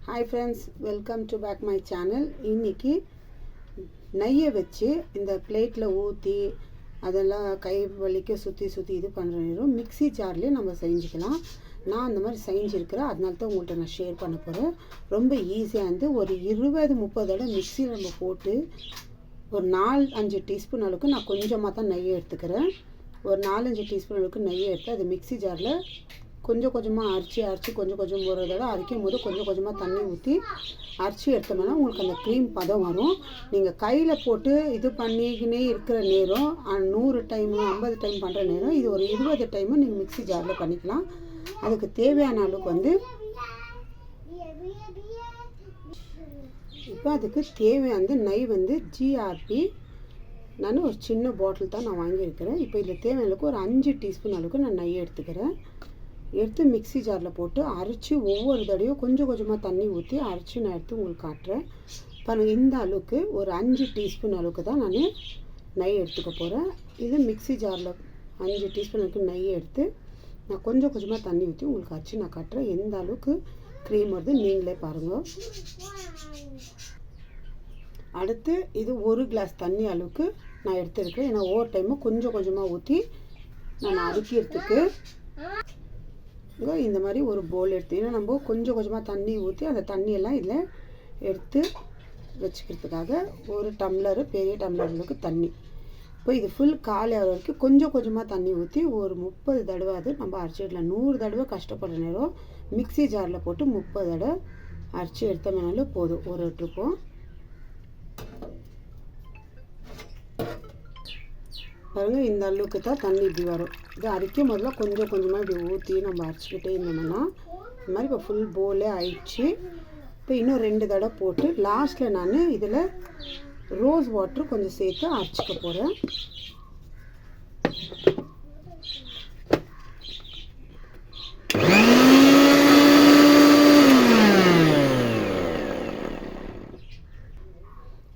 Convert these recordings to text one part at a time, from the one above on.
Hi friends, welcome to back my channel. இன்றைக்கி நெய்யை வச்சு இந்த பிளேட்டில் ஊற்றி அதெல்லாம் கை வலிக்க சுற்றி இது பண்ணுற நேரம் மிக்ஸி ஜார்லேயே நம்ம செஞ்சுக்கலாம். நான் அந்த மாதிரி செஞ்சுருக்கிறேன், அதனால தான் உங்கள்கிட்ட நான் ஷேர் பண்ண போகிறேன். ரொம்ப ஈஸியாக இருந்து ஒரு 20-30 தடவை மிக்ஸியில் நம்ம போட்டு ஒரு 4-5 டீஸ்பூன் அளவுக்கு நான் கொஞ்சமாக தான் நெய்யை எடுத்துக்கிறேன். ஒரு 4-5 டீஸ்பூன் அளவுக்கு நெய்யை எடுத்து அது மிக்ஸி ஜாரில் கொஞ்சம் கொஞ்சமாக அரைச்சி கொஞ்சம் ஒரு தடவை அரைக்கும் போது கொஞ்சம் கொஞ்சமாக தண்ணி ஊற்றி அரைச்சி எடுத்தோம்னா உங்களுக்கு அந்த க்ரீம் பதம் வரும். நீங்கள் கையில் போட்டு இது பண்ணிக்கினே இருக்கிற நேரம் 100 டைம் 50 டைம் பண்ணுற நேரம் இது ஒரு 20 டைமும் நீங்கள் மிக்ஸி ஜாரில் பண்ணிக்கலாம். அதுக்கு தேவையான அளவுக்கு இப்போ அதுக்கு தேவையான நெய் ஜிஆர்பி நான் ஒரு சின்ன பாட்டில் தான் நான் வாங்கியிருக்கிறேன். இப்போ இதில் தேவையான அளவுக்கு ஒரு 5 டீஸ்பூன் அளவுக்கு நான் நெய் எடுத்துக்கிறேன். எடுத்து மிக்ஸி ஜாரில் போட்டு அரைச்சி ஒவ்வொரு தடவையும் கொஞ்சம் கொஞ்சமாக தண்ணி ஊற்றி அரைச்சி நான் எடுத்து உங்களுக்கு காட்டுறேன். பாருங்கள், இந்த அளவுக்கு ஒரு 5 டீஸ்பூன் அளவுக்கு தான் நான் நெய் எடுத்துக்க போகிறேன். இது மிக்ஸி ஜாரில் 5 டீஸ்பூன் அளவுக்கு நெய் எடுத்து நான் கொஞ்சம் கொஞ்சமாக தண்ணி ஊற்றி உங்களுக்கு அரைச்சி நான் காட்டுறேன். எந்த அளவுக்கு க்ரீம் வருது நீங்களே பாருங்கள். அடுத்து இது 1 கிளாஸ் தண்ணி அளவுக்கு நான் எடுத்துருக்கேன். ஏன்னா ஒவ்வொரு டைமும் கொஞ்சம் கொஞ்சமாக ஊற்றி நான் அரைக்கிறதுக்கு இந்த மாதிரி ஒரு போல் எடுத்து, ஏன்னா நம்ம கொஞ்சம் கொஞ்சமாக தண்ணி ஊற்றி அந்த தண்ணியெல்லாம் இதில் எடுத்து வச்சுக்கிறதுக்காக ஒரு டம்ளர், பெரிய டம்ளருக்கு தண்ணி. இப்போ இது ஃபுல் காலி ஆகிற வரைக்கும் கொஞ்சம் கொஞ்சமாக தண்ணி ஊற்றி ஒரு 30 தடவை அது நம்ம அரைச்சிடலாம். 100 தடவை கஷ்டப்படுற நேரம் மிக்ஸி ஜாரில் போட்டு 30 தடவை அரைச்சி எடுத்தோம்னாலும் போதும் ஒரு ட்ரிப்பும். பாருங்கள், இந்த அளவுக்கு தான் தண்ணி இப்படி வரும். இது அரைக்கும் முதல்ல கொஞ்சம் கொஞ்சமாக இப்படி ஊற்றி நம்ம அரைச்சிக்கிட்டே இருந்தோம்னா இந்த மாதிரி இப்போ ஃபுல் போலே ஆயிடுச்சு. இப்போ இன்னும் 2 தடவை போட்டு லாஸ்ட்டில் நான் இதில் ரோஸ் வாட்டர் கொஞ்சம் சேர்த்து அரைச்சிக்க போகிறேன்.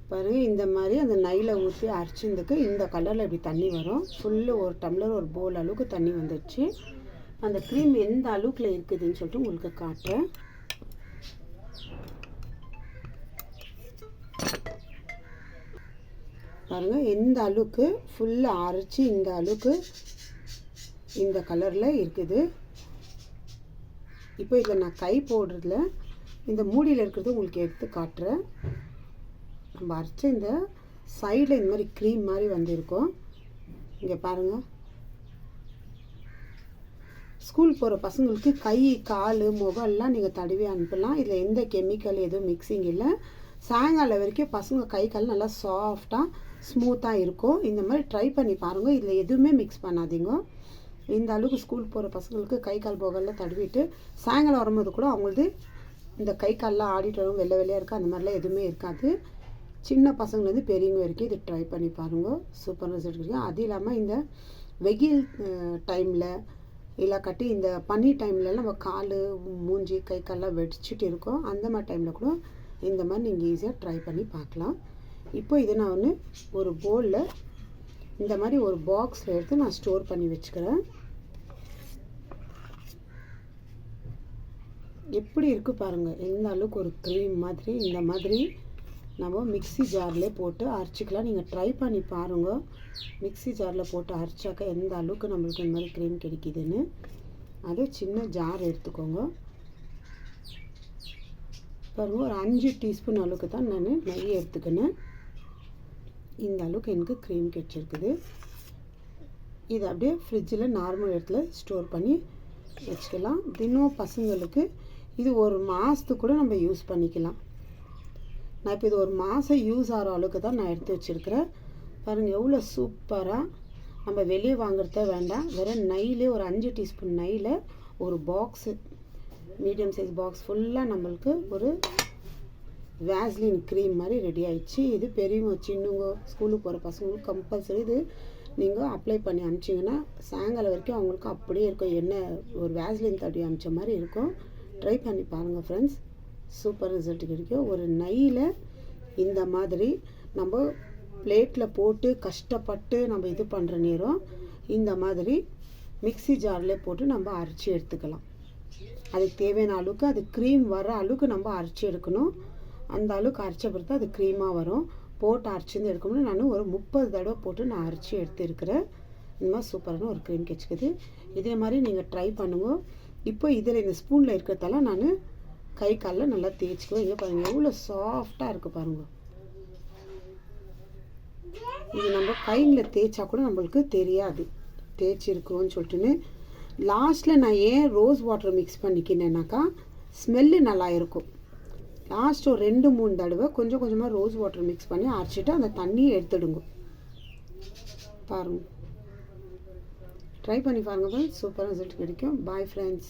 பாருங்கள், இந்த மாதிரி அந்த நெய்யில் ஊற்றி அரைச்சிருந்துக்கு இந்த கலரில் இப்படி தண்ணி வரும். ஃபுல்லு ஒரு டம்ளர் ஒரு போல் அளவுக்கு தண்ணி வந்துடுச்சு. அந்த க்ரீம் எந்த அளவுக்குல இருக்குதுன்னு சொல்லிட்டு உங்களுக்கு காட்டுறேன். பாருங்கள், எந்த அளவுக்கு ஃபுல்லாக அரைச்சி இந்த அளவுக்கு இந்த கலரில் இருக்குது. இப்போ இதில் நான் கை போடுறதுல இந்த மூடியில் இருக்கிறது உங்களுக்கு எடுத்து காட்டுறேன். நம்ம அரைச்ச இந்த சைடில் இந்த மாதிரி க்ரீம் மாதிரி வந்திருக்கும். இங்கே பாருங்கள், ஸ்கூல் போகிற பசங்களுக்கு கை கால் முகம்லாம் நீங்கள் தடவி அனுப்பலாம். இதில் எந்த கெமிக்கல் எதுவும் மிக்சிங் இல்லை. சாயங்காலம் வரைக்கும் பசங்க கை கால் நல்லா சாஃப்டாக ஸ்மூத்தாக இருக்கும். இந்த மாதிரி ட்ரை பண்ணி பாருங்கள். இதில் எதுவுமே மிக்ஸ் பண்ணாதீங்க. இந்த அளவுக்கு ஸ்கூல் போகிற பசங்களுக்கு கை கால் முகம்லாம் தடவிட்டு சாயங்காலம் வரும்போது கூட அவங்களது இந்த கை கால்லாம் ஆடிட்டு வரும், வெள்ளையாக இருக்குது. அந்த மாதிரிலாம் எதுவுமே இருக்காது. சின்ன பசங்கள்லேருந்து பெரியவங்க வரைக்கும் இது ட்ரை பண்ணி பாருங்கள். சூப்பர் ரிசல்ட் இருக்குது. அது இல்லாமல் இந்த வெயில் டைமில் இல்லாட்டி இந்த பனி டைம்லலாம் நம்ம கால் மூஞ்சி கை கால்லாம் வெடிச்சிட்டு இருக்கோம். அந்த மாதிரி டைமில் கூட இந்த மாதிரி நீங்கள் ஈஸியாக ட்ரை பண்ணி பார்க்கலாம். இப்போ இதை நான் ஒரு போலில் இந்த மாதிரி ஒரு பாக்ஸில் எடுத்து நான் ஸ்டோர் பண்ணி வச்சுக்கிறேன். எப்படி இருக்குது பாருங்கள், எந்த அளவுக்கு ஒரு க்ரீம் மாதிரி இந்த மாதிரி நம்ம மிக்ஸி ஜாரில் போட்டு அரைச்சிக்கலாம். நீங்கள் ட்ரை பண்ணி பாருங்கள். மிக்ஸி ஜாரில் போட்டு அரைச்சாக்கா எந்த அளவுக்கு நம்மளுக்கு இந்த மாதிரி க்ரீம் கிடைக்குதுன்னு. அது சின்ன ஜார் எடுத்துக்கோங்க. பாருங்கள், ஒரு 5 டீஸ்பூன் அளவுக்கு தான் நான் நெய் எடுத்துக்கினேன். இந்த அளவுக்கு எனக்கு க்ரீம் கிடைச்சிருக்குது. இது அப்படியே ஃப்ரிட்ஜில் நார்மல் இடத்துல ஸ்டோர் பண்ணி வச்சுக்கலாம். தினம் பசங்களுக்கு இது ஒரு மாதத்துக்கு கூட நம்ம யூஸ் பண்ணிக்கலாம். நான் இப்போ இது ஒரு மாதம் யூஸ் ஆகிற அளவுக்கு தான் நான் எடுத்து வச்சுருக்கிறேன். பாருங்கள், எவ்வளோ சூப்பராக நம்ம வெளியே வாங்குறத வேண்டாம். வெறும் நெய்யிலே ஒரு 5 டீஸ்பூன் நெய்யில் ஒரு பாக்ஸு, மீடியம் சைஸ் பாக்ஸ் ஃபுல்லாக நம்மளுக்கு ஒரு வேஸ்லின் க்ரீம் மாதிரி ரெடி ஆயிடுச்சு. இது பெரியவங்க சின்னவங்க ஸ்கூலுக்கு போகிற பசங்களுக்கு கம்பல்சரி இது நீங்கள் அப்ளை பண்ணி அனுப்பிச்சிங்கன்னா சாயங்காலம் வரைக்கும் அவங்களுக்கு அப்படியே இருக்கும். என்ன ஒரு வேஸ்லின் தடவி அனுப்பிச்ச மாதிரி இருக்கும். ட்ரை பண்ணி பாருங்கள் ஃப்ரெண்ட்ஸ், சூப்பர் ரிசல்ட் கிடைக்கும். ஒரு நெய்யில் இந்த மாதிரி நம்ம பிளேட்டில் போட்டு கஷ்டப்பட்டு நம்ம இது பண்ணுற நேரம் இந்த மாதிரி மிக்ஸி ஜாரில் போட்டு நம்ம அரைச்சி எடுத்துக்கலாம். அதுக்கு தேவையான அளவுக்கு அது க்ரீம் வர அளவுக்கு நம்ம அரைச்சி எடுக்கணும். அந்த அளவுக்கு அரைச்ச பிறகு அது க்ரீமாக வரும். போட்டு அரைச்சிருந்து எடுக்கணும்னு நான் ஒரு 30 தடவை போட்டு நான் அரைச்சி எடுத்துருக்கிறேன். இந்த மாதிரி சூப்பரான ஒரு க்ரீம் கிடச்சிக்குது. இதே மாதிரி நீங்கள் ட்ரை பண்ணுங்க. இப்போ இதில் இந்த ஸ்பூனில் இருக்கிறதால நான் கை காலில் நல்லா தேய்ச்சிக்குவேன். இங்கே பாருங்கள் எவ்வளோ சாஃப்டாக இருக்குது பாருங்கள். இது நம்ம கையில் தேய்ச்சா கூட நம்மளுக்கு தெரியாது தேய்ச்சிருக்கிறோன்னு சொல்லிட்டுன்னு. லாஸ்ட்டில் நான் ஏன் ரோஸ் வாட்டர் மிக்ஸ் பண்ணிக்கினேன்னாக்கா ஸ்மெல்லு நல்லா இருக்கும். லாஸ்ட் ஒரு 2-3 தடவை கொஞ்சம் கொஞ்சமாக ரோஸ் வாட்டர் மிக்ஸ் பண்ணி அரைச்சிட்டு அந்த தண்ணியை எடுத்துடுங்க. பாருங்கள், ட்ரை பண்ணி பாருங்கள், சூப்பராக ரிசல்ட் கிடைக்கும். Bye friends.